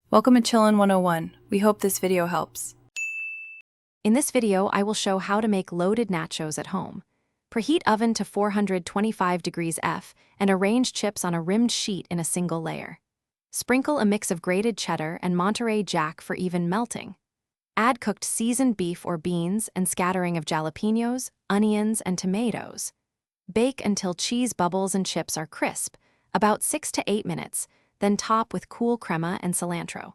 Welcome to Chillin' 101. We hope this video helps. In this video, I will show how to make loaded nachos at home. Preheat oven to 425 degrees F and arrange chips on a rimmed sheet in a single layer. Sprinkle a mix of grated cheddar and Monterey Jack for even melting. Add cooked seasoned beef or beans and scattering of jalapenos, onions, and tomatoes. Bake until cheese bubbles and chips are crisp, about 6 to 8 minutes, then top with cool crema and cilantro.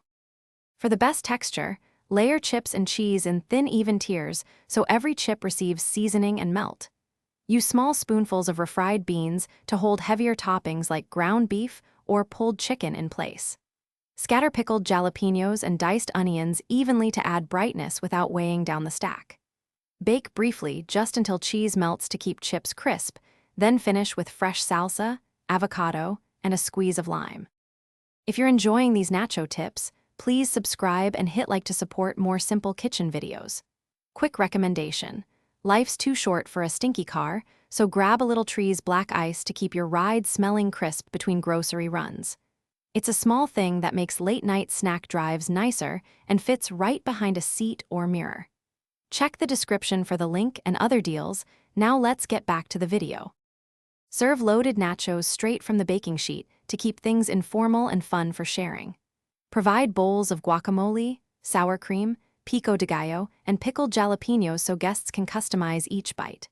For the best texture, layer chips and cheese in thin, even tiers so every chip receives seasoning and melt. Use small spoonfuls of refried beans to hold heavier toppings like ground beef or pulled chicken in place. Scatter pickled jalapenos and diced onions evenly to add brightness without weighing down the stack. Bake briefly just until cheese melts to keep chips crisp, then finish with fresh salsa, avocado, and a squeeze of lime. If you're enjoying these nacho tips, please subscribe and hit like to support more simple kitchen videos. Quick recommendation: life's too short for a stinky car, so grab a little Tree's black ice to keep your ride smelling crisp between grocery runs. It's a small thing that makes late-night snack drives nicer and fits right behind a seat or mirror. Check the description for the link and other deals. Now let's get back to the video. Serve loaded nachos straight from the baking sheet to keep things informal and fun for sharing. Provide bowls of guacamole, sour cream, pico de gallo, and pickled jalapenos so guests can customize each bite.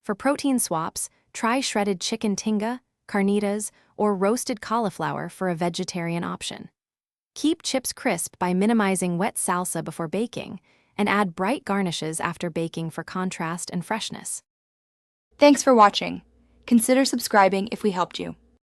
For protein swaps, try shredded chicken tinga, carnitas, or roasted cauliflower for a vegetarian option. Keep chips crisp by minimizing wet salsa before baking, and add bright garnishes after baking for contrast and freshness. Thanks for watching. Consider subscribing if we helped you.